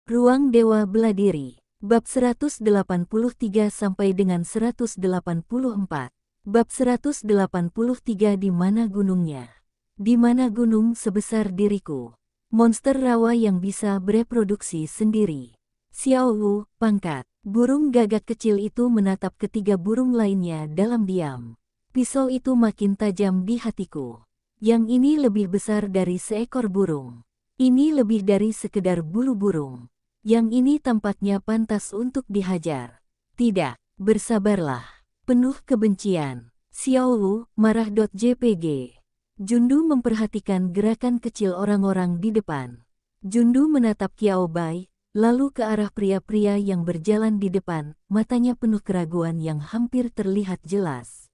Ruang Dewa Beladiri. Bab 183 sampai dengan 184. Bab 183 Di mana gunungnya? Di mana gunung sebesar diriku? Monster rawa yang bisa bereproduksi sendiri. Xiao Wu, pangkat. Burung gagak kecil itu menatap ketiga burung lainnya dalam diam. Pisau itu makin tajam di hatiku. Yang ini lebih besar dari seekor burung. Ini lebih dari sekedar bulu burung. Yang ini tampaknya pantas untuk dihajar. Tidak, bersabarlah. Penuh kebencian. Xiao Wu, marah.jpg. Jundu memperhatikan gerakan kecil orang-orang di depan. Jundu menatap Qiao Bai, lalu ke arah pria-pria yang berjalan di depan, matanya penuh keraguan yang hampir terlihat jelas.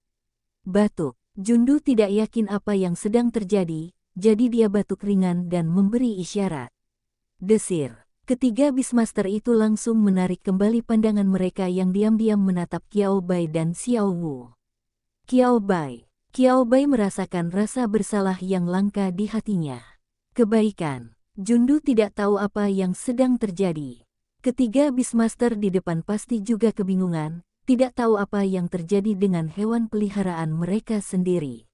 Batuk. Jundu tidak yakin apa yang sedang terjadi, jadi dia batuk ringan dan memberi isyarat. Desir. Ketiga Beastmaster itu langsung menarik kembali pandangan mereka yang diam-diam menatap Qiao Bai dan Xiao Wu. Qiao Bai merasakan rasa bersalah yang langka di hatinya. Kebaikan. Jundu tidak tahu apa yang sedang terjadi. Ketiga Beastmaster di depan pasti juga kebingungan, tidak tahu apa yang terjadi dengan hewan peliharaan mereka sendiri.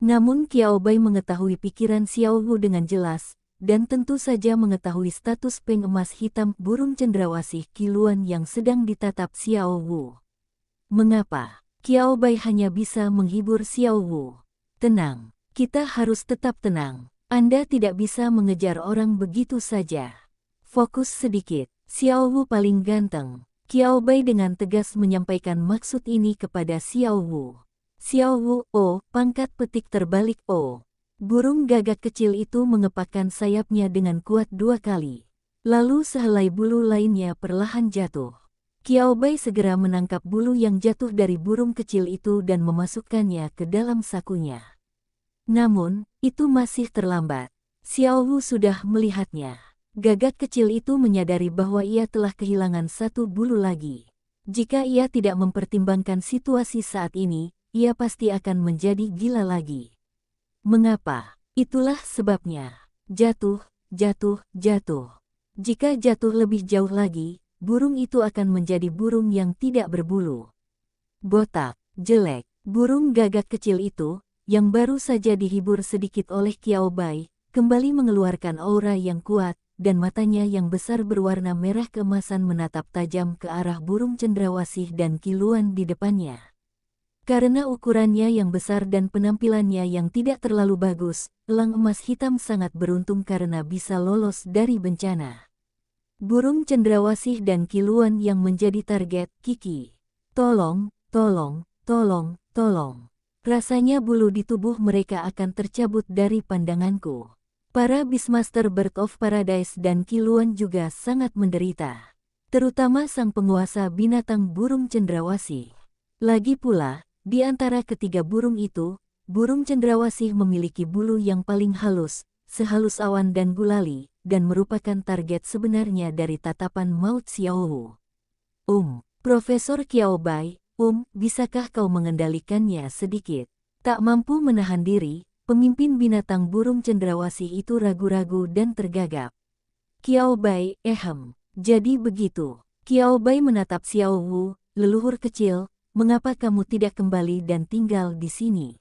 Namun Qiao Bai mengetahui pikiran Xiao Wu dengan jelas, dan tentu saja mengetahui status peng emas hitam burung cendrawasih kiluan yang sedang ditatap Xiao Wu. Mengapa? Qiao Bai hanya bisa menghibur Xiao Wu. Tenang, kita harus tetap tenang. Anda tidak bisa mengejar orang begitu saja. Fokus sedikit. Xiao Wu paling ganteng. Qiao Bai dengan tegas menyampaikan maksud ini kepada Xiao Wu. Xiao Wu, oh, pangkat petik terbalik oh. Burung gagak kecil itu mengepakkan sayapnya dengan kuat 2 kali. Lalu sehelai bulu lainnya perlahan jatuh. Qiao Bai segera menangkap bulu yang jatuh dari burung kecil itu dan memasukkannya ke dalam sakunya. Namun, itu masih terlambat. Xiao Wu sudah melihatnya. Gagak kecil itu menyadari bahwa ia telah kehilangan 1 bulu lagi. Jika ia tidak mempertimbangkan situasi saat ini, ia pasti akan menjadi gila lagi. Mengapa? Itulah sebabnya. Jatuh. Jika jatuh lebih jauh lagi, burung itu akan menjadi burung yang tidak berbulu. Botak, jelek. Burung gagak kecil itu, yang baru saja dihibur sedikit oleh Qiao Bai, kembali mengeluarkan aura yang kuat, dan matanya yang besar berwarna merah keemasan menatap tajam ke arah burung cendrawasih dan kiluan di depannya. Karena ukurannya yang besar dan penampilannya yang tidak terlalu bagus, elang emas hitam sangat beruntung karena bisa lolos dari bencana. Burung cendrawasih dan kiluan yang menjadi target, Kiki. Tolong. Rasanya bulu di tubuh mereka akan tercabut dari pandanganku. Para Beastmaster Bird of Paradise dan kiluan juga sangat menderita. Terutama sang penguasa binatang burung cendrawasih. Lagi pula, di antara ketiga burung itu, burung cendrawasih memiliki bulu yang paling halus, sehalus awan dan gulali, dan merupakan target sebenarnya dari tatapan maut Xiao Wu. Profesor Qiao Bai, bisakah kau mengendalikannya sedikit? Tak mampu menahan diri, pemimpin binatang burung cendrawasih itu ragu-ragu dan tergagap. Qiao Bai, jadi begitu. Qiao Bai menatap Xiao Wu, leluhur kecil, mengapa kamu tidak kembali dan tinggal di sini?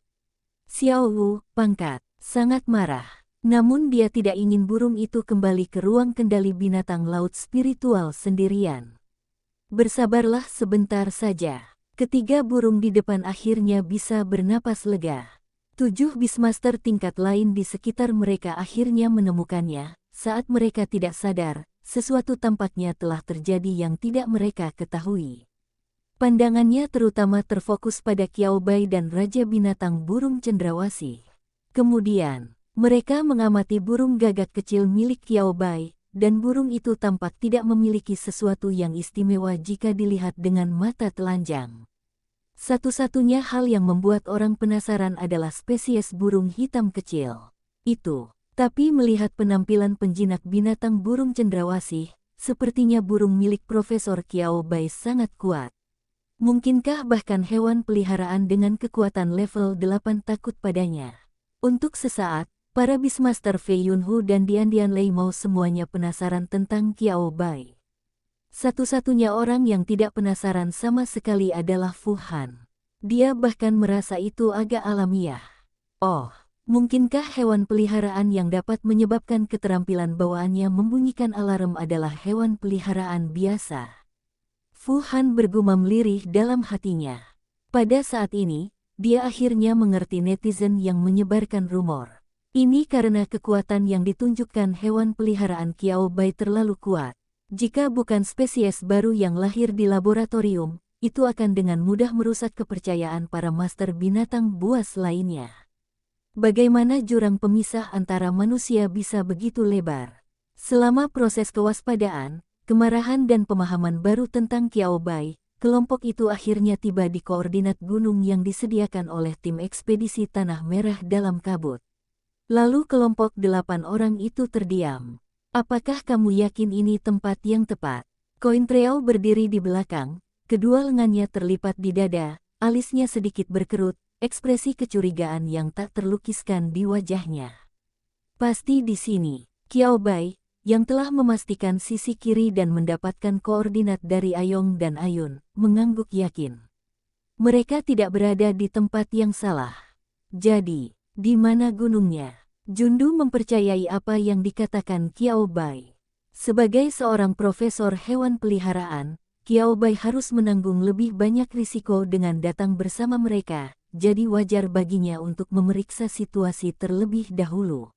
Xiao Wu, pangkat, sangat marah. Namun dia tidak ingin burung itu kembali ke ruang kendali binatang laut spiritual sendirian. Bersabarlah sebentar saja. Ketiga burung di depan akhirnya bisa bernapas lega. 7 Beastmaster tingkat lain di sekitar mereka akhirnya menemukannya. Saat mereka tidak sadar, sesuatu tampaknya telah terjadi yang tidak mereka ketahui. Pandangannya terutama terfokus pada Qiao Bai dan Raja Binatang Burung Cendrawasih. Kemudian, mereka mengamati burung gagak kecil milik Qiao Bai, dan burung itu tampak tidak memiliki sesuatu yang istimewa jika dilihat dengan mata telanjang. Satu-satunya hal yang membuat orang penasaran adalah spesies burung hitam kecil itu. Tapi melihat penampilan penjinak binatang burung cendrawasih, sepertinya burung milik Profesor Qiao Bai sangat kuat. Mungkinkah bahkan hewan peliharaan dengan kekuatan level 8 takut padanya? Untuk sesaat, Para Beastmaster Fei Yunhu dan Dian Dianlei Mao semuanya penasaran tentang Qiao Bai. Satu-satunya orang yang tidak penasaran sama sekali adalah Fu Han. Dia bahkan merasa itu agak alamiah. Oh, mungkinkah hewan peliharaan yang dapat menyebabkan keterampilan bawaannya membunyikan alarm adalah hewan peliharaan biasa? Fu Han bergumam lirih dalam hatinya. Pada saat ini, dia akhirnya mengerti netizen yang menyebarkan rumor. Ini karena kekuatan yang ditunjukkan hewan peliharaan Qiao Bai terlalu kuat. Jika bukan spesies baru yang lahir di laboratorium, itu akan dengan mudah merusak kepercayaan para master binatang buas lainnya. Bagaimana jurang pemisah antara manusia bisa begitu lebar? Selama proses kewaspadaan, kemarahan dan pemahaman baru tentang Qiao Bai, kelompok itu akhirnya tiba di koordinat gunung yang disediakan oleh tim ekspedisi Tanah Merah dalam kabut. Lalu kelompok 8 orang itu terdiam. Apakah kamu yakin ini tempat yang tepat? Cointreau berdiri di belakang, kedua lengannya terlipat di dada, alisnya sedikit berkerut, ekspresi kecurigaan yang tak terlukiskan di wajahnya. Pasti di sini. Qiao Bai, yang telah memastikan sisi kiri dan mendapatkan koordinat dari Ayong dan Ayun, mengangguk yakin. Mereka tidak berada di tempat yang salah. Jadi, di mana gunungnya? Jundu mempercayai apa yang dikatakan Qiao Bai. Sebagai seorang profesor hewan peliharaan, Qiao Bai harus menanggung lebih banyak risiko dengan datang bersama mereka, jadi wajar baginya untuk memeriksa situasi terlebih dahulu.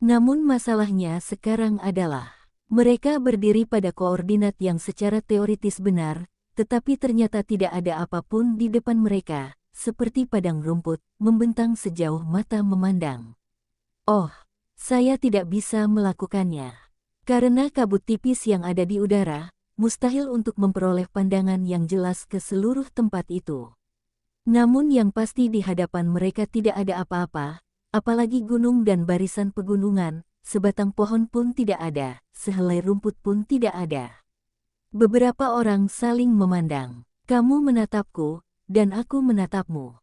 Namun masalahnya sekarang adalah, mereka berdiri pada koordinat yang secara teoritis benar, tetapi ternyata tidak ada apapun di depan mereka, seperti padang rumput, membentang sejauh mata memandang. Oh, saya tidak bisa melakukannya. Karena kabut tipis yang ada di udara, mustahil untuk memperoleh pandangan yang jelas ke seluruh tempat itu. Namun yang pasti di hadapan mereka tidak ada apa-apa, apalagi gunung dan barisan pegunungan, sebatang pohon pun tidak ada, sehelai rumput pun tidak ada. Beberapa orang saling memandang. Kamu menatapku, dan aku menatapmu.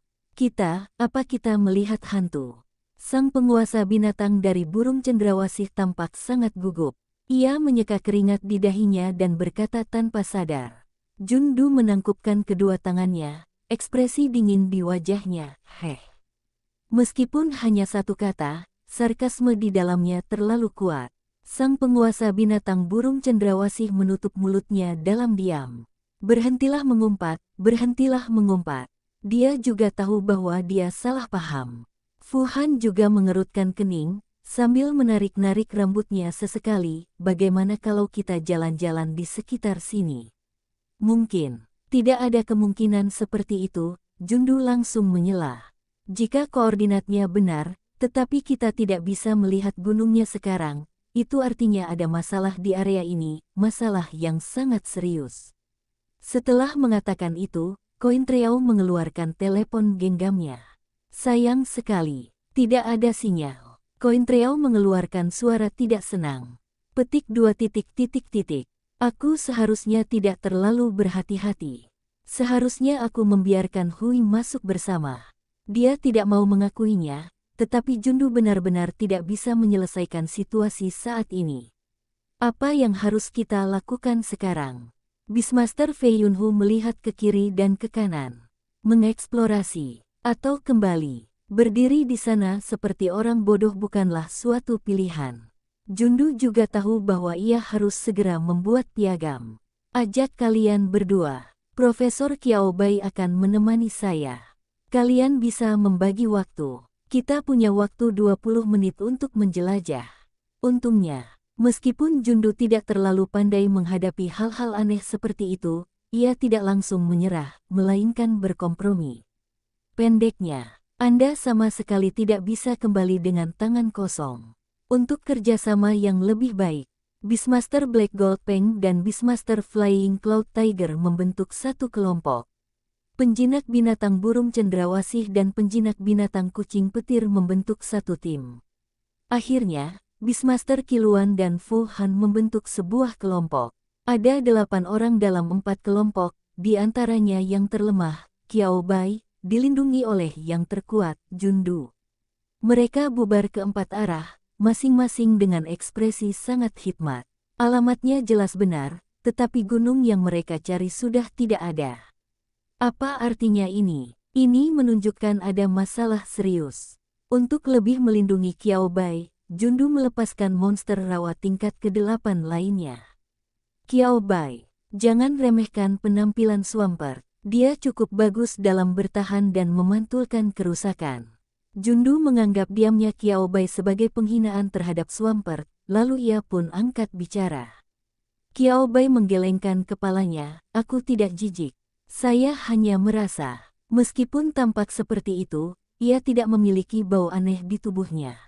Apa kita melihat hantu? Sang penguasa binatang dari burung cendrawasih tampak sangat gugup. Ia menyeka keringat di dahinya dan berkata tanpa sadar. Jundu menangkupkan kedua tangannya, ekspresi dingin di wajahnya, heh. Meskipun hanya satu kata, sarkasme di dalamnya terlalu kuat. Sang penguasa binatang burung cendrawasih menutup mulutnya dalam diam. Berhentilah mengumpat, berhentilah mengumpat. Dia juga tahu bahwa dia salah paham. Fu Han juga mengerutkan kening, sambil menarik-narik rambutnya sesekali. Bagaimana kalau kita jalan-jalan di sekitar sini? Mungkin. Tidak ada kemungkinan seperti itu, Jundu langsung menyela. Jika koordinatnya benar, tetapi kita tidak bisa melihat gunungnya sekarang, itu artinya ada masalah di area ini, masalah yang sangat serius. Setelah mengatakan itu, Cointreau mengeluarkan telepon genggamnya. Sayang sekali, tidak ada sinyal. Cointreau mengeluarkan suara tidak senang. Petik 2 titik. Aku seharusnya tidak terlalu berhati-hati. Seharusnya aku membiarkan Hui masuk bersama. Dia tidak mau mengakuinya, tetapi Jundu benar-benar tidak bisa menyelesaikan situasi saat ini. Apa yang harus kita lakukan sekarang? Beastmaster Fei Yunhu melihat ke kiri dan ke kanan. Mengeksplorasi, atau kembali, berdiri di sana seperti orang bodoh bukanlah suatu pilihan. Jundu juga tahu bahwa ia harus segera membuat piagam. Ajak kalian berdua. Profesor Qiao Bai akan menemani saya. Kalian bisa membagi waktu. Kita punya waktu 20 menit untuk menjelajah. Untungnya, meskipun Jundu tidak terlalu pandai menghadapi hal-hal aneh seperti itu, ia tidak langsung menyerah, melainkan berkompromi. Pendeknya, Anda sama sekali tidak bisa kembali dengan tangan kosong. Untuk kerjasama yang lebih baik, Beastmaster Black Gold Peng dan Beastmaster Flying Cloud Tiger membentuk satu kelompok. Penjinak binatang burung cendrawasih dan penjinak binatang kucing petir membentuk satu tim. Akhirnya, Beastmaster Qiluan dan Fu Han membentuk sebuah kelompok. Ada 8 orang dalam 4 kelompok, di antaranya yang terlemah, Qiao Bai, dilindungi oleh yang terkuat, Jundu. Mereka bubar ke empat arah, masing-masing dengan ekspresi sangat hikmat. Alamatnya jelas benar, tetapi gunung yang mereka cari sudah tidak ada. Apa artinya ini? Ini menunjukkan ada masalah serius. Untuk lebih melindungi Qiao Bai, Jundu melepaskan monster rawa tingkat ke-8 lainnya. Qiao Bai, jangan remehkan penampilan Swampert. Dia cukup bagus dalam bertahan dan memantulkan kerusakan. Jundu menganggap diamnya Qiao Bai sebagai penghinaan terhadap Swampert, lalu ia pun angkat bicara. Qiao Bai menggelengkan kepalanya, aku tidak jijik. Saya hanya merasa, meskipun tampak seperti itu, ia tidak memiliki bau aneh di tubuhnya.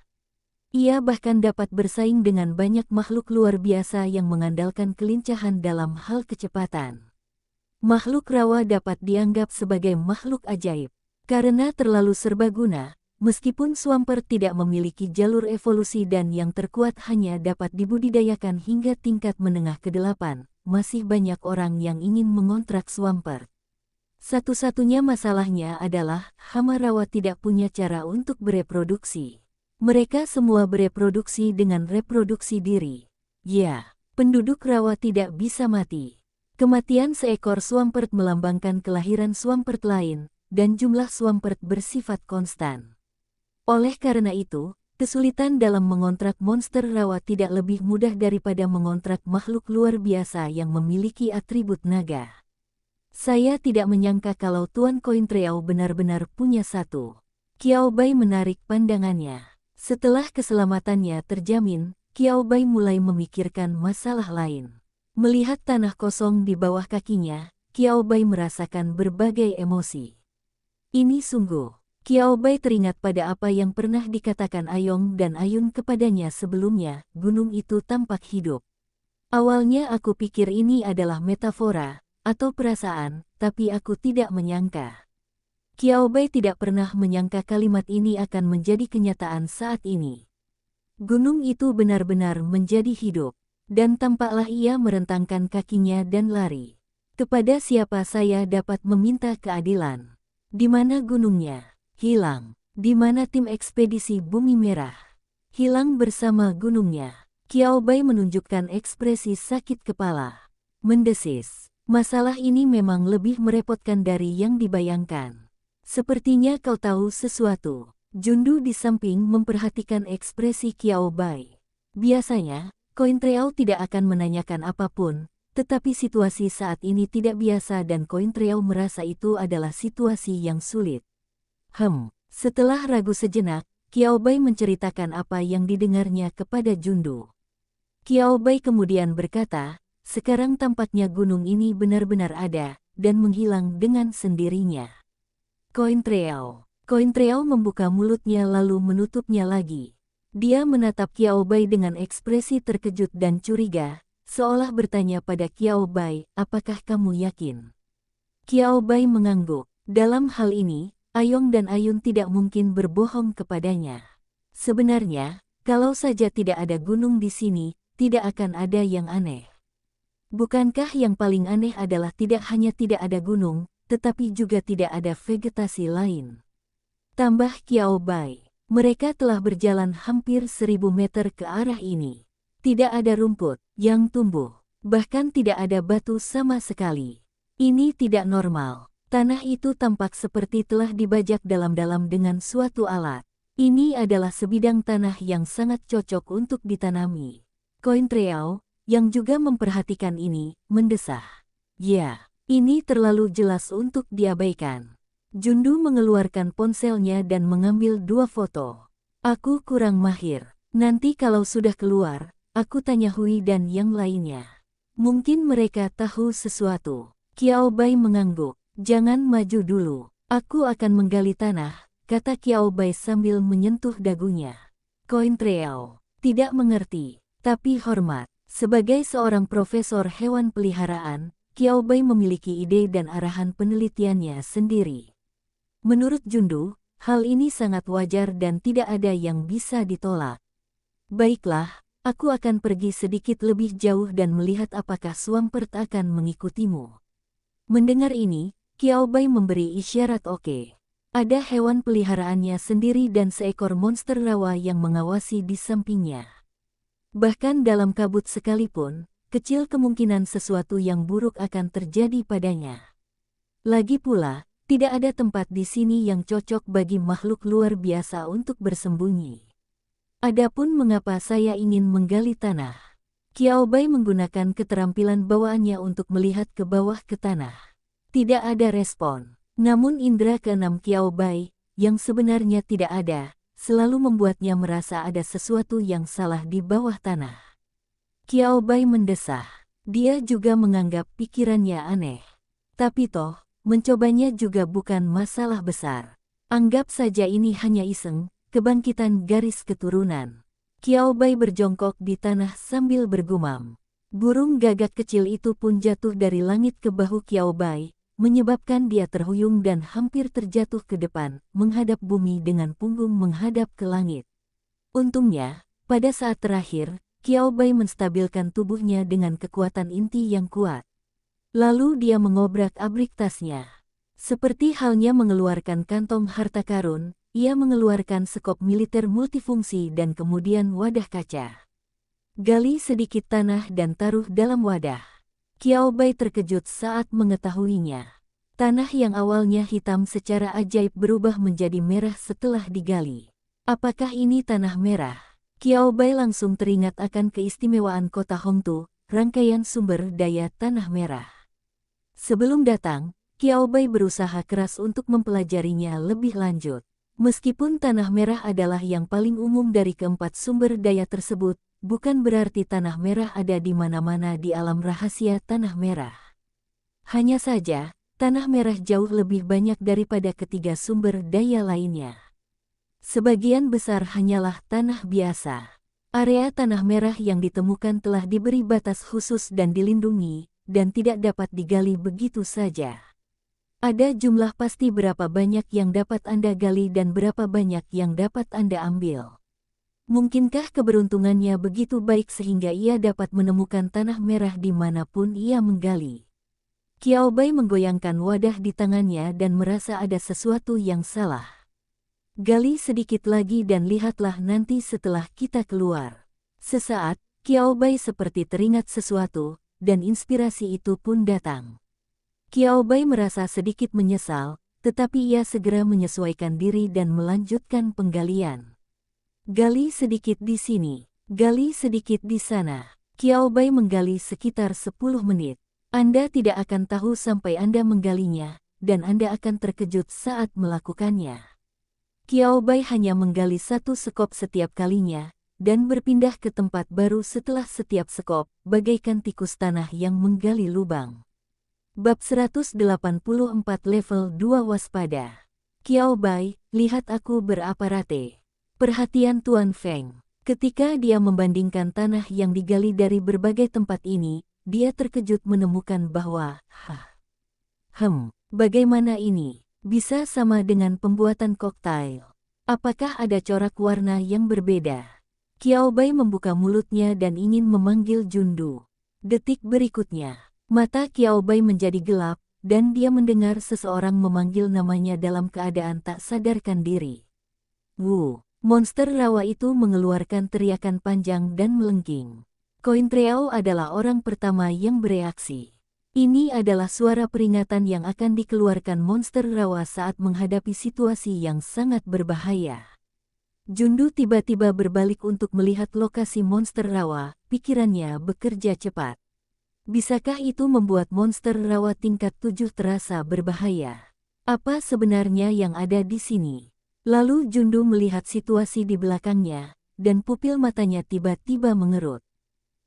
Ia bahkan dapat bersaing dengan banyak makhluk luar biasa yang mengandalkan kelincahan dalam hal kecepatan. Makhluk rawa dapat dianggap sebagai makhluk ajaib, karena terlalu serbaguna. Meskipun Swampert tidak memiliki jalur evolusi dan yang terkuat hanya dapat dibudidayakan hingga tingkat menengah ke-8, masih banyak orang yang ingin mengontrak Swampert. Satu-satunya masalahnya adalah hama rawa tidak punya cara untuk bereproduksi. Mereka semua bereproduksi dengan reproduksi diri. Ya, penduduk rawa tidak bisa mati. Kematian seekor Swampert melambangkan kelahiran Swampert lain, dan jumlah Swampert bersifat konstan. Oleh karena itu, kesulitan dalam mengontrak monster rawa tidak lebih mudah daripada mengontrak makhluk luar biasa yang memiliki atribut naga. Saya tidak menyangka kalau Tuan Cointreau benar-benar punya satu. Qiao Bai menarik pandangannya. Setelah keselamatannya terjamin, Qiao Bai mulai memikirkan masalah lain. Melihat tanah kosong di bawah kakinya, Qiao Bai merasakan berbagai emosi. Ini sungguh. Qiao Bai teringat pada apa yang pernah dikatakan Ayong dan Ayun kepadanya sebelumnya, gunung itu tampak hidup. Awalnya aku pikir ini adalah metafora, atau perasaan, tapi aku tidak menyangka. Qiao Bai tidak pernah menyangka kalimat ini akan menjadi kenyataan saat ini. Gunung itu benar-benar menjadi hidup, dan tampaklah ia merentangkan kakinya dan lari. Kepada siapa saya dapat meminta keadilan? Di mana gunungnya? Hilang. Di mana tim ekspedisi Bumi Merah? Hilang bersama gunungnya. Qiao Bai menunjukkan ekspresi sakit kepala. Mendesis. Masalah ini memang lebih merepotkan dari yang dibayangkan. Sepertinya kau tahu sesuatu. Jundu di samping memperhatikan ekspresi Qiao Bai. Biasanya, Cointreau tidak akan menanyakan apapun, tetapi situasi saat ini tidak biasa dan Cointreau merasa itu adalah situasi yang sulit. Setelah ragu sejenak, Qiao Bai menceritakan apa yang didengarnya kepada Jundu. Qiao Bai kemudian berkata, sekarang tampaknya gunung ini benar-benar ada, dan menghilang dengan sendirinya. Cointreau membuka mulutnya lalu menutupnya lagi. Dia menatap Qiao Bai dengan ekspresi terkejut dan curiga, seolah bertanya pada Qiao Bai, apakah kamu yakin? Qiao Bai mengangguk. Dalam hal ini, Ayong dan Ayun tidak mungkin berbohong kepadanya. Sebenarnya, kalau saja tidak ada gunung di sini, tidak akan ada yang aneh. Bukankah yang paling aneh adalah tidak hanya tidak ada gunung, tetapi juga tidak ada vegetasi lain? Tambah Qiao Bai, mereka telah berjalan hampir 1000 meter ke arah ini. Tidak ada rumput yang tumbuh, bahkan tidak ada batu sama sekali. Ini tidak normal. Tanah itu tampak seperti telah dibajak dalam-dalam dengan suatu alat. Ini adalah sebidang tanah yang sangat cocok untuk ditanami. Cointreau, yang juga memperhatikan ini, mendesah. Ya, ini terlalu jelas untuk diabaikan. Jundu mengeluarkan ponselnya dan mengambil 2 foto. Aku kurang mahir. Nanti kalau sudah keluar, aku tanya Hui dan yang lainnya. Mungkin mereka tahu sesuatu. Qiao Bai mengangguk. Jangan maju dulu. Aku akan menggali tanah, kata Qiao Bai sambil menyentuh dagunya. Cointreau tidak mengerti, tapi hormat. Sebagai seorang profesor hewan peliharaan, Qiao Bai memiliki ide dan arahan penelitiannya sendiri. Menurut Jundu, hal ini sangat wajar dan tidak ada yang bisa ditolak. Baiklah, aku akan pergi sedikit lebih jauh dan melihat apakah Swampert akan mengikutimu. Mendengar ini, Qiao Bai memberi isyarat oke. Ada hewan peliharaannya sendiri dan seekor monster rawa yang mengawasi di sampingnya. Bahkan dalam kabut sekalipun, kecil kemungkinan sesuatu yang buruk akan terjadi padanya. Lagi pula, tidak ada tempat di sini yang cocok bagi makhluk luar biasa untuk bersembunyi. Adapun mengapa saya ingin menggali tanah, Qiao Bai menggunakan keterampilan bawaannya untuk melihat ke bawah ke tanah. Tidak ada respon. Namun indera keenam Qiao Bai, yang sebenarnya tidak ada, selalu membuatnya merasa ada sesuatu yang salah di bawah tanah. Qiao Bai mendesah. Dia juga menganggap pikirannya aneh. Tapi toh, mencobanya juga bukan masalah besar. Anggap saja ini hanya iseng, kebangkitan garis keturunan. Qiao Bai berjongkok di tanah sambil bergumam. Burung gagak kecil itu pun jatuh dari langit ke bahu Qiao Bai, menyebabkan dia terhuyung dan hampir terjatuh ke depan, menghadap bumi dengan punggung menghadap ke langit. Untungnya, pada saat terakhir, Qiao Bai menstabilkan tubuhnya dengan kekuatan inti yang kuat. Lalu dia mengobrak-abrik tasnya. Seperti halnya mengeluarkan kantong harta karun, ia mengeluarkan sekop militer multifungsi dan kemudian wadah kaca. Gali sedikit tanah dan taruh dalam wadah. Qiao Bai terkejut saat mengetahuinya. Tanah yang awalnya hitam secara ajaib berubah menjadi merah setelah digali. Apakah ini tanah merah? Qiao Bai langsung teringat akan keistimewaan kota Hongtu, rangkaian sumber daya tanah merah. Sebelum datang, Qiao Bai berusaha keras untuk mempelajarinya lebih lanjut. Meskipun tanah merah adalah yang paling umum dari keempat sumber daya tersebut, bukan berarti tanah merah ada di mana-mana di alam rahasia tanah merah. Hanya saja, tanah merah jauh lebih banyak daripada ketiga sumber daya lainnya. Sebagian besar hanyalah tanah biasa. Area tanah merah yang ditemukan telah diberi batas khusus dan dilindungi, dan tidak dapat digali begitu saja. Ada jumlah pasti berapa banyak yang dapat Anda gali dan berapa banyak yang dapat Anda ambil. Mungkinkah keberuntungannya begitu baik sehingga ia dapat menemukan tanah merah dimanapun ia menggali? Qiao Bai menggoyangkan wadah di tangannya dan merasa ada sesuatu yang salah. Gali sedikit lagi dan lihatlah nanti setelah kita keluar. Sesaat, Qiao Bai seperti teringat sesuatu, dan inspirasi itu pun datang. Qiao Bai merasa sedikit menyesal, tetapi ia segera menyesuaikan diri dan melanjutkan penggalian. Gali sedikit di sini, gali sedikit di sana. Qiao Bai menggali sekitar 10 menit. Anda tidak akan tahu sampai Anda menggalinya, dan Anda akan terkejut saat melakukannya. Qiao Bai hanya menggali satu sekop setiap kalinya, dan berpindah ke tempat baru setelah setiap sekop, bagaikan tikus tanah yang menggali lubang. Bab 184 level 2 waspada. Qiao Bai, lihat aku beraparate. Perhatian Tuan Feng. Ketika dia membandingkan tanah yang digali dari berbagai tempat ini, dia terkejut menemukan bahwa, bagaimana ini? Bisa sama dengan pembuatan koktail. Apakah ada corak warna yang berbeda? Qiao Bai membuka mulutnya dan ingin memanggil Jundu. Detik berikutnya, mata Qiao Bai menjadi gelap, dan dia mendengar seseorang memanggil namanya dalam keadaan tak sadarkan diri. Wu, monster rawa itu mengeluarkan teriakan panjang dan melengking. Koin Treao adalah orang pertama yang bereaksi. Ini adalah suara peringatan yang akan dikeluarkan monster rawa saat menghadapi situasi yang sangat berbahaya. Jundu tiba-tiba berbalik untuk melihat lokasi monster rawa, pikirannya bekerja cepat. Bisakah itu membuat monster rawa tingkat 7 terasa berbahaya? Apa sebenarnya yang ada di sini? Lalu Jundu melihat situasi di belakangnya, dan pupil matanya tiba-tiba mengerut.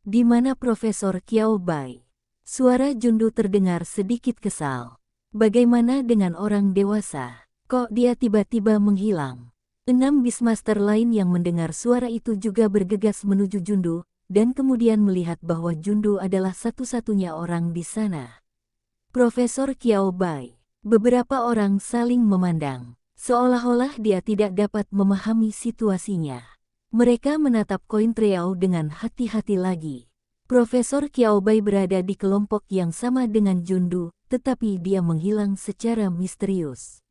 Di mana Profesor Qiao Bai? Suara Jundu terdengar sedikit kesal. Bagaimana dengan orang dewasa? Kok dia tiba-tiba menghilang? 6 Beastmaster lain yang mendengar suara itu juga bergegas menuju Jundu, dan kemudian melihat bahwa Jundu adalah satu-satunya orang di sana. Profesor Qiao Bai. Beberapa orang saling memandang, seolah-olah dia tidak dapat memahami situasinya. Mereka menatap koin Treao dengan hati-hati lagi. Profesor Qiao Bai berada di kelompok yang sama dengan Jundu, tetapi dia menghilang secara misterius.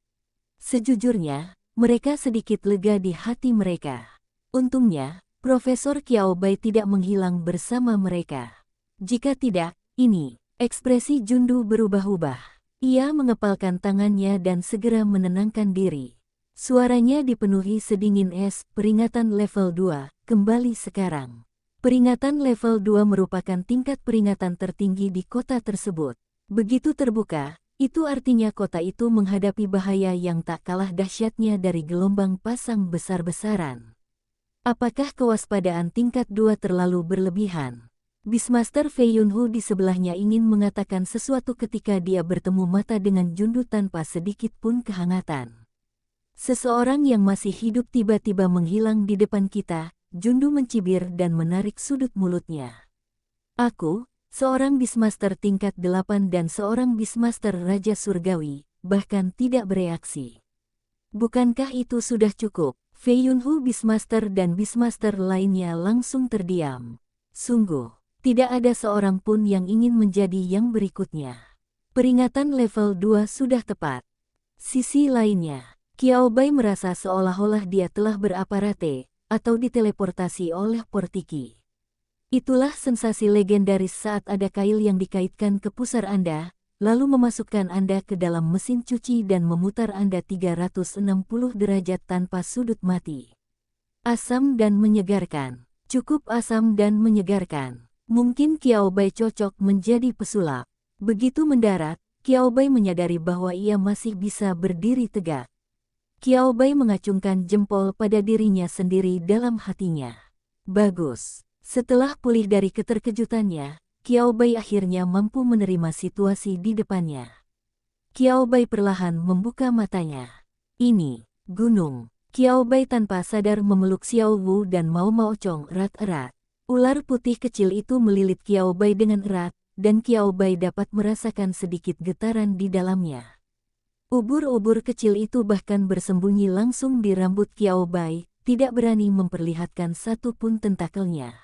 Sejujurnya, mereka sedikit lega di hati mereka. Untungnya, Profesor Qiao Bai tidak menghilang bersama mereka. Jika tidak, ini, ekspresi Jundu berubah-ubah. Ia mengepalkan tangannya dan segera menenangkan diri. Suaranya dipenuhi sedingin es. Peringatan level 2, kembali sekarang. Peringatan level 2 merupakan tingkat peringatan tertinggi di kota tersebut. Begitu terbuka, itu artinya kota itu menghadapi bahaya yang tak kalah dahsyatnya dari gelombang pasang besar-besaran. Apakah kewaspadaan tingkat 2 terlalu berlebihan? Beastmaster Fei Yunhu di sebelahnya ingin mengatakan sesuatu ketika dia bertemu mata dengan Jundu tanpa sedikit pun kehangatan. Seseorang yang masih hidup tiba-tiba menghilang di depan kita, Jundu mencibir dan menarik sudut mulutnya. Aku, seorang Beastmaster tingkat 8 dan seorang Beastmaster Raja Surgawi, bahkan tidak bereaksi. Bukankah itu sudah cukup? Fei Yunhu Beastmaster dan Beastmaster lainnya langsung terdiam. Sungguh, tidak ada seorang pun yang ingin menjadi yang berikutnya. Peringatan level 2 sudah tepat. Sisi lainnya, Qiao Bai merasa seolah-olah dia telah beraparate, atau diteleportasi oleh Portiki. Itulah sensasi legendaris saat ada kail yang dikaitkan ke pusar Anda, lalu memasukkan Anda ke dalam mesin cuci dan memutar Anda 360 derajat tanpa sudut mati. Asam dan menyegarkan. Cukup asam dan menyegarkan. Mungkin Qiao Bai cocok menjadi pesulap. Begitu mendarat, Qiao Bai menyadari bahwa ia masih bisa berdiri tegak. Qiao Bai mengacungkan jempol pada dirinya sendiri dalam hatinya. Bagus. Setelah pulih dari keterkejutannya, Qiao Bai akhirnya mampu menerima situasi di depannya. Qiao Bai perlahan membuka matanya. Ini, gunung. Qiao Bai tanpa sadar memeluk Xiao Wu dan Mao Mao Chong erat-erat. Ular putih kecil itu melilit Qiao Bai dengan erat, dan Qiao Bai dapat merasakan sedikit getaran di dalamnya. Ubur-ubur kecil itu bahkan bersembunyi langsung di rambut Qiao Bai, tidak berani memperlihatkan satu pun tentakelnya.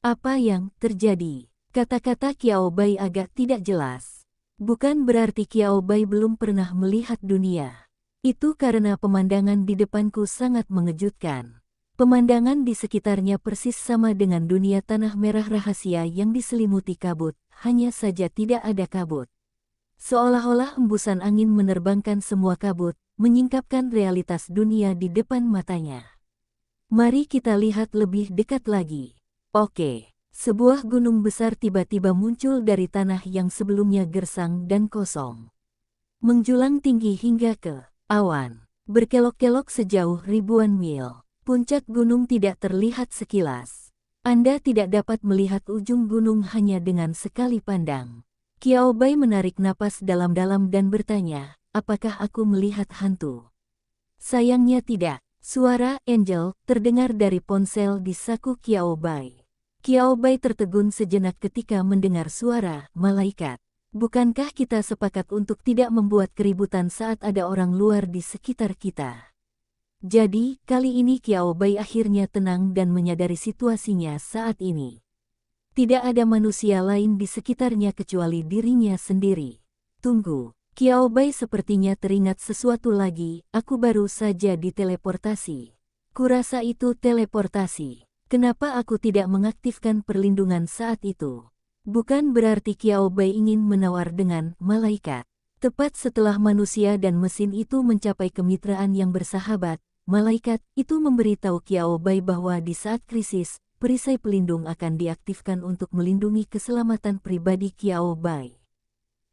Apa yang terjadi? Kata-kata Qiao Bai agak tidak jelas. Bukan berarti Qiao Bai belum pernah melihat dunia. Itu karena pemandangan di depanku sangat mengejutkan. Pemandangan di sekitarnya persis sama dengan dunia tanah merah rahasia yang diselimuti kabut, hanya saja tidak ada kabut. Seolah-olah embusan angin menerbangkan semua kabut, menyingkapkan realitas dunia di depan matanya. Mari kita lihat lebih dekat lagi. Oke, sebuah gunung besar tiba-tiba muncul dari tanah yang sebelumnya gersang dan kosong. Menjulang tinggi hingga ke awan, berkelok-kelok sejauh ribuan mil. Puncak gunung tidak terlihat sekilas. Anda tidak dapat melihat ujung gunung hanya dengan sekali pandang. Qiao Bai menarik napas dalam-dalam dan bertanya, apakah aku melihat hantu? Sayangnya tidak. Suara Angel terdengar dari ponsel di saku Qiao Bai. Qiao Bai tertegun sejenak ketika mendengar suara malaikat. Bukankah kita sepakat untuk tidak membuat keributan saat ada orang luar di sekitar kita? Jadi, kali ini Qiao Bai akhirnya tenang dan menyadari situasinya saat ini. Tidak ada manusia lain di sekitarnya kecuali dirinya sendiri. Tunggu, Qiao Bai sepertinya teringat sesuatu lagi, aku baru saja diteleportasi. Kurasa itu teleportasi. Kenapa aku tidak mengaktifkan perlindungan saat itu? Bukan berarti Qiao Bai ingin menawar dengan malaikat. Tepat setelah manusia dan mesin itu mencapai kemitraan yang bersahabat, malaikat itu memberitahu Qiao Bai bahwa di saat krisis, perisai pelindung akan diaktifkan untuk melindungi keselamatan pribadi Qiao Bai.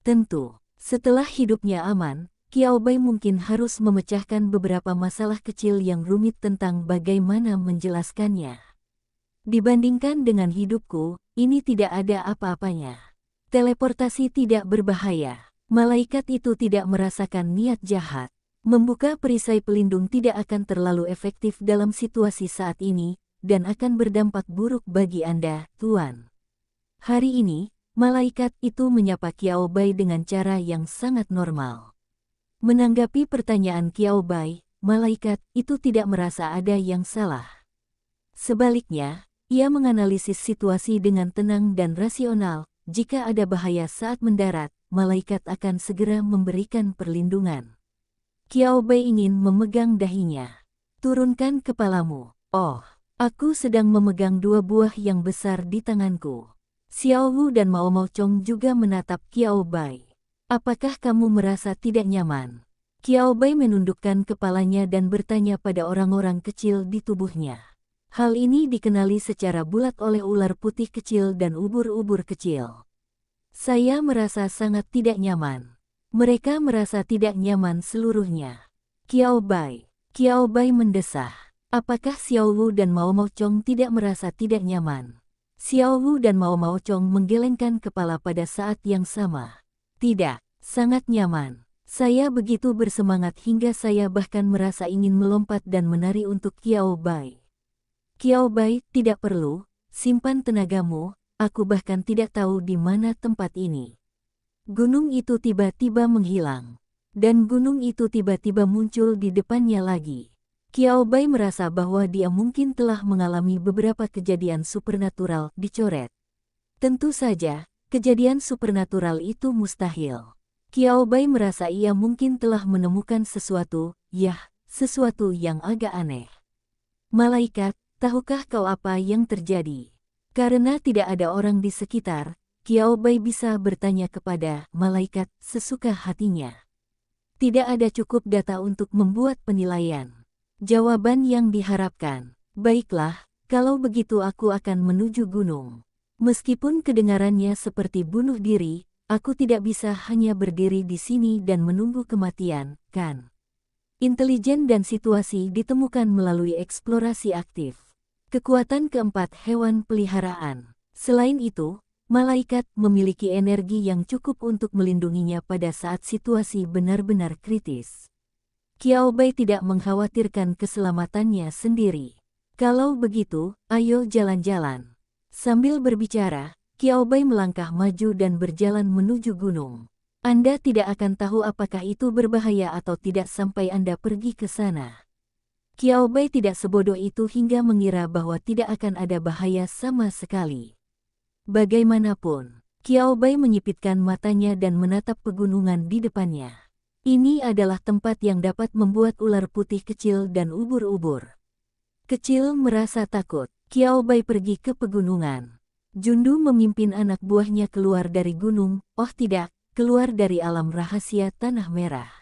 Tentu, setelah hidupnya aman, Qiao Bai mungkin harus memecahkan beberapa masalah kecil yang rumit tentang bagaimana menjelaskannya. Dibandingkan dengan hidupku, ini tidak ada apa-apanya. Teleportasi tidak berbahaya. Malaikat itu tidak merasakan niat jahat. Membuka perisai pelindung tidak akan terlalu efektif dalam situasi saat ini, dan akan berdampak buruk bagi Anda, Tuan. Hari ini, malaikat itu menyapa Qiao Bai dengan cara yang sangat normal. Menanggapi pertanyaan Qiao Bai, malaikat itu tidak merasa ada yang salah. Sebaliknya, ia menganalisis situasi dengan tenang dan rasional. Jika ada bahaya saat mendarat, malaikat akan segera memberikan perlindungan. Qiao Bai ingin memegang dahinya. Turunkan kepalamu. Oh, aku sedang memegang dua buah yang besar di tanganku. Xiao Wu dan Mao Maochong juga menatap Qiao Bai. Apakah kamu merasa tidak nyaman? Qiao Bai menundukkan kepalanya dan bertanya pada orang-orang kecil di tubuhnya. Hal ini dikenali secara bulat oleh ular putih kecil dan ubur-ubur kecil. Saya merasa sangat tidak nyaman. Mereka merasa tidak nyaman seluruhnya. Qiao Bai mendesah. Apakah Xiao Wu dan Mao Maochong tidak merasa tidak nyaman? Xiao Wu dan Mao Maochong menggelengkan kepala pada saat yang sama. Tidak, sangat nyaman. Saya begitu bersemangat hingga saya bahkan merasa ingin melompat dan menari untuk Qiao Bai. Qiao Bai, tidak perlu, simpan tenagamu, aku bahkan tidak tahu di mana tempat ini. Gunung itu tiba-tiba menghilang. Dan gunung itu tiba-tiba muncul di depannya lagi. Qiao Bai merasa bahwa dia mungkin telah mengalami beberapa kejadian supernatural dicoret. Tentu saja, kejadian supernatural itu mustahil. Qiao Bai merasa ia mungkin telah menemukan sesuatu, sesuatu yang agak aneh. Malaikat, tahukah kau apa yang terjadi? Karena tidak ada orang di sekitar, Qiao Bai bisa bertanya kepada malaikat sesuka hatinya. Tidak ada cukup data untuk membuat penilaian. Jawaban yang diharapkan. Baiklah, kalau begitu aku akan menuju gunung. Meskipun kedengarannya seperti bunuh diri, aku tidak bisa hanya berdiri di sini dan menunggu kematian, kan? Intelijen dan situasi ditemukan melalui eksplorasi aktif. Kekuatan keempat hewan peliharaan. Selain itu, malaikat memiliki energi yang cukup untuk melindunginya pada saat situasi benar-benar kritis. Qiao Bai tidak mengkhawatirkan keselamatannya sendiri. Kalau begitu, ayo jalan-jalan. Sambil berbicara, Qiao Bai melangkah maju dan berjalan menuju gunung. Anda tidak akan tahu apakah itu berbahaya atau tidak sampai Anda pergi ke sana. Qiao Bai tidak sebodoh itu hingga mengira bahwa tidak akan ada bahaya sama sekali. Bagaimanapun, Qiao Bai menyipitkan matanya dan menatap pegunungan di depannya. Ini adalah tempat yang dapat membuat ular putih kecil dan ubur-ubur kecil merasa takut. Qiao Bai pergi ke pegunungan. Jundu memimpin anak buahnya keluar dari gunung, keluar dari alam rahasia Tanah Merah.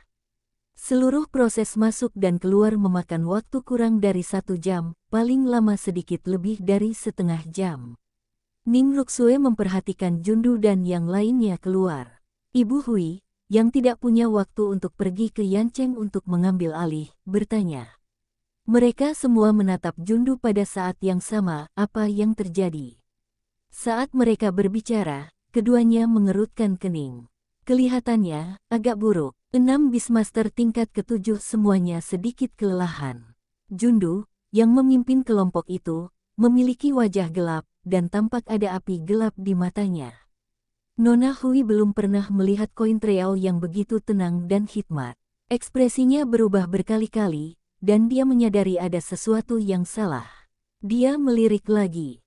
Seluruh proses masuk dan keluar memakan waktu kurang dari 1 jam, paling lama sedikit lebih dari setengah jam. Ning Ruxue memperhatikan Jundu dan yang lainnya keluar. Ibu Hui, yang tidak punya waktu untuk pergi ke Yancheng untuk mengambil alih, bertanya. Mereka semua menatap Jundu pada saat yang sama, apa yang terjadi. Saat mereka berbicara, keduanya mengerutkan kening. Kelihatannya agak buruk. 6 Beastmaster tingkat ke-7 semuanya sedikit kelelahan. Jundu, yang memimpin kelompok itu, memiliki wajah gelap, dan tampak ada api gelap di matanya. Nona Hui belum pernah melihat koin Treao yang begitu tenang dan hikmat. Ekspresinya berubah berkali-kali, dan dia menyadari ada sesuatu yang salah. Dia melirik lagi.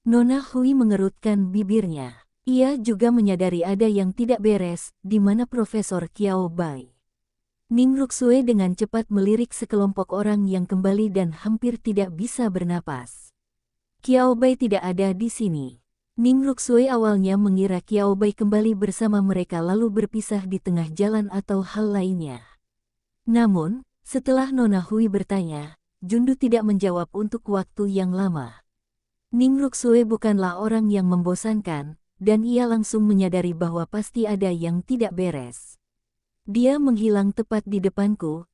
Nona Hui mengerutkan bibirnya. Ia juga menyadari ada yang tidak beres, di mana Profesor Qiao Bai. Ning Ruxue dengan cepat melirik sekelompok orang yang kembali dan hampir tidak bisa bernapas. Qiao Bai tidak ada di sini. Ning Ruxue awalnya mengira Qiao Bai kembali bersama mereka lalu berpisah di tengah jalan atau hal lainnya. Namun, setelah Nona Hui bertanya, Jundu tidak menjawab untuk waktu yang lama. Ning Ruxue bukanlah orang yang membosankan, dan ia langsung menyadari bahwa pasti ada yang tidak beres. Dia menghilang tepat di depanku,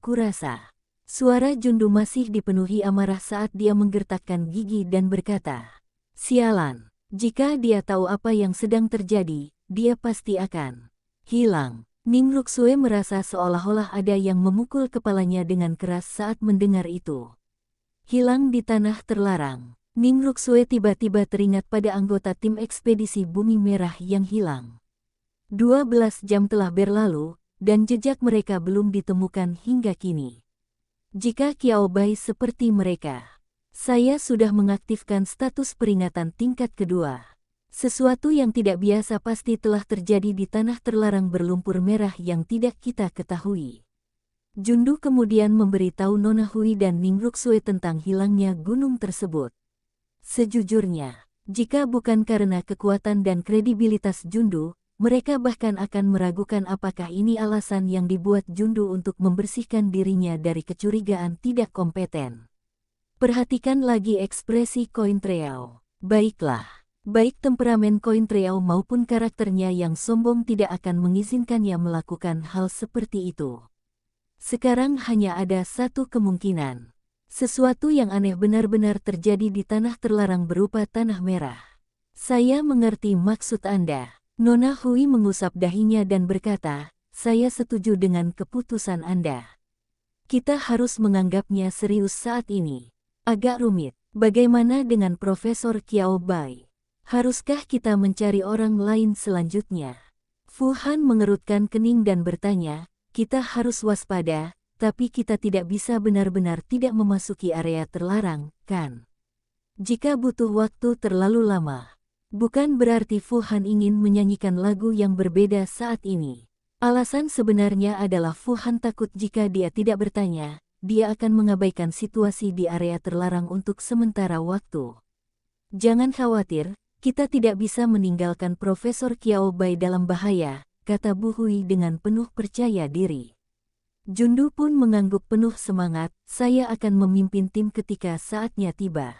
kurasa. Suara Jundu masih dipenuhi amarah saat dia menggertakkan gigi dan berkata, "Sialan, jika dia tahu apa yang sedang terjadi, dia pasti akan hilang." Ning Ruxue merasa seolah-olah ada yang memukul kepalanya dengan keras saat mendengar itu. Hilang di tanah terlarang. Ning Ruxue tiba-tiba teringat pada anggota tim ekspedisi Bumi Merah yang hilang. 12 jam telah berlalu, dan jejak mereka belum ditemukan hingga kini. Jika Qiao Bai seperti mereka, saya sudah mengaktifkan status peringatan tingkat kedua. Sesuatu yang tidak biasa pasti telah terjadi di tanah terlarang berlumpur merah yang tidak kita ketahui. Jundu kemudian memberitahu Nona Hui dan Ningruksue tentang hilangnya gunung tersebut. Sejujurnya, jika bukan karena kekuatan dan kredibilitas Jundu, mereka bahkan akan meragukan apakah ini alasan yang dibuat Jundu untuk membersihkan dirinya dari kecurigaan tidak kompeten. Perhatikan lagi ekspresi Cointreau. Baiklah. Baik temperamen Cointreau maupun karakternya yang sombong tidak akan mengizinkannya melakukan hal seperti itu. Sekarang hanya ada satu kemungkinan. Sesuatu yang aneh benar-benar terjadi di tanah terlarang berupa tanah merah. Saya mengerti maksud Anda. Nona Hui mengusap dahinya dan berkata, saya setuju dengan keputusan Anda. Kita harus menganggapnya serius saat ini. Agak rumit. Bagaimana dengan Profesor Qiao Bai? Haruskah kita mencari orang lain selanjutnya? Fu Han mengerutkan kening dan bertanya, kita harus waspada, tapi kita tidak bisa benar-benar tidak memasuki area terlarang, kan? Jika butuh waktu terlalu lama. Bukan berarti Fu Han ingin menyanyikan lagu yang berbeda saat ini. Alasan sebenarnya adalah Fu Han takut jika dia tidak bertanya, dia akan mengabaikan situasi di area terlarang untuk sementara waktu. Jangan khawatir. Kita tidak bisa meninggalkan Profesor Qiao Bai dalam bahaya, kata Bu Hui dengan penuh percaya diri. Jundu pun mengangguk penuh semangat, saya akan memimpin tim ketika saatnya tiba.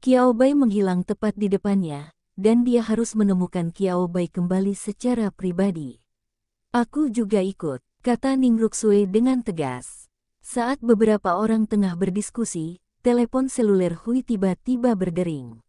Qiao Bai menghilang tepat di depannya, dan dia harus menemukan Qiao Bai kembali secara pribadi. Aku juga ikut, kata Ningruksue dengan tegas. Saat beberapa orang tengah berdiskusi, telepon seluler Hui tiba-tiba berdering.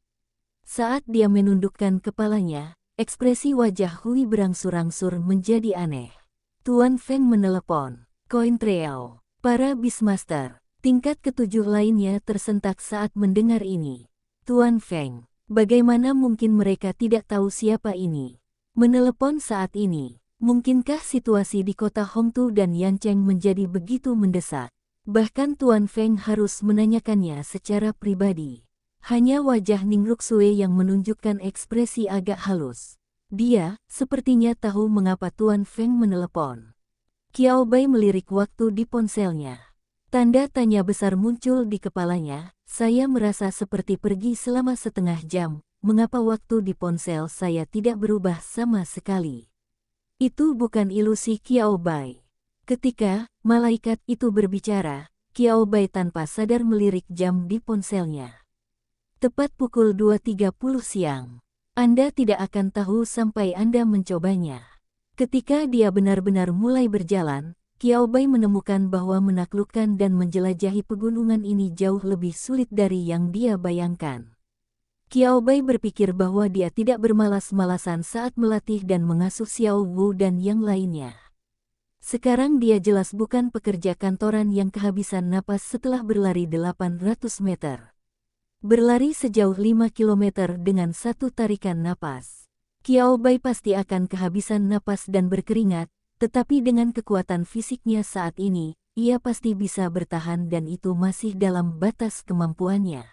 Saat dia menundukkan kepalanya, ekspresi wajah Hui berangsur-angsur menjadi aneh. Tuan Feng menelepon. Cointreau, para Beastmaster, tingkat ketujuh lainnya tersentak saat mendengar ini. Tuan Feng, bagaimana mungkin mereka tidak tahu siapa ini? Menelepon saat ini, mungkinkah situasi di kota Hongtu dan Yancheng menjadi begitu mendesak? Bahkan Tuan Feng harus menanyakannya secara pribadi. Hanya wajah Ningruksue yang menunjukkan ekspresi agak halus. Dia, sepertinya tahu mengapa Tuan Feng menelepon. Qiao Bai melirik waktu di ponselnya. Tanda tanya besar muncul di kepalanya, saya merasa seperti pergi selama setengah jam, mengapa waktu di ponsel saya tidak berubah sama sekali? Itu bukan ilusi Qiao Bai. Ketika malaikat itu berbicara, Qiao Bai tanpa sadar melirik jam di ponselnya. Tepat pukul 2.30 siang. Anda tidak akan tahu sampai Anda mencobanya. Ketika dia benar-benar mulai berjalan, Qiao Bai menemukan bahwa menaklukkan dan menjelajahi pegunungan ini jauh lebih sulit dari yang dia bayangkan. Qiao Bai berpikir bahwa dia tidak bermalas-malasan saat melatih dan mengasuh Xiao Wu dan yang lainnya. Sekarang dia jelas bukan pekerja kantoran yang kehabisan napas setelah berlari 800 meter. Berlari sejauh 5 km dengan satu tarikan napas. Qiao Bai pasti akan kehabisan napas dan berkeringat, tetapi dengan kekuatan fisiknya saat ini, ia pasti bisa bertahan dan itu masih dalam batas kemampuannya.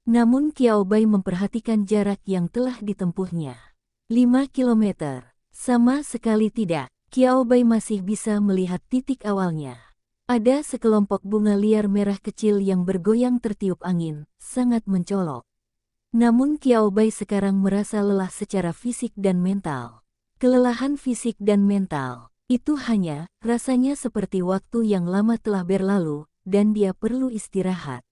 Namun Qiao Bai memperhatikan jarak yang telah ditempuhnya. 5 km. Sama sekali tidak. Qiao Bai masih bisa melihat titik awalnya. Ada sekelompok bunga liar merah kecil yang bergoyang tertiup angin, sangat mencolok. Namun Qiao Bai sekarang merasa lelah secara fisik dan mental. Kelelahan fisik dan mental, itu hanya rasanya seperti waktu yang lama telah berlalu, dan dia perlu istirahat.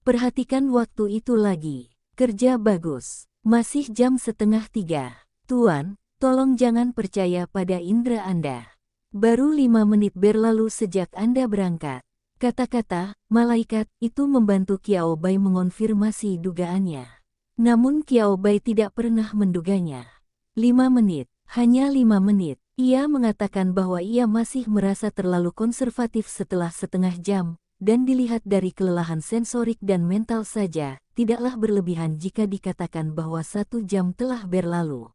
Perhatikan waktu itu lagi. Kerja bagus. Masih jam 2:30. Tuan, tolong jangan percaya pada indera Anda. Baru 5 menit berlalu sejak Anda berangkat. Kata-kata malaikat itu membantu Qiao Bai mengonfirmasi dugaannya. Namun Qiao Bai tidak pernah menduganya. 5 menit, hanya 5 menit. Ia mengatakan bahwa ia masih merasa terlalu konservatif setelah setengah jam, dan dilihat dari kelelahan sensorik dan mental saja, tidaklah berlebihan jika dikatakan bahwa 1 jam telah berlalu.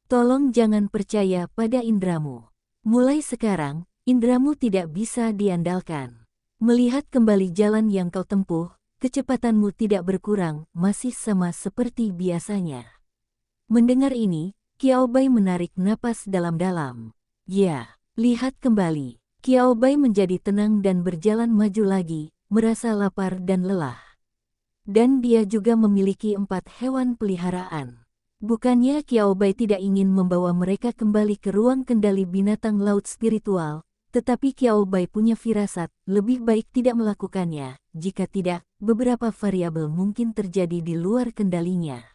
Tolong jangan percaya pada indramu. Mulai sekarang, indramu tidak bisa diandalkan. Melihat kembali jalan yang kau tempuh, kecepatanmu tidak berkurang, masih sama seperti biasanya. Mendengar ini, Qiao Bai menarik napas dalam-dalam. Ya, lihat kembali. Qiao Bai menjadi tenang dan berjalan maju lagi, merasa lapar dan lelah. Dan dia juga memiliki 4 hewan peliharaan. Bukannya Qiao Bai tidak ingin membawa mereka kembali ke ruang kendali binatang laut spiritual, tetapi Qiao Bai punya firasat, lebih baik tidak melakukannya. Jika tidak, beberapa variabel mungkin terjadi di luar kendalinya.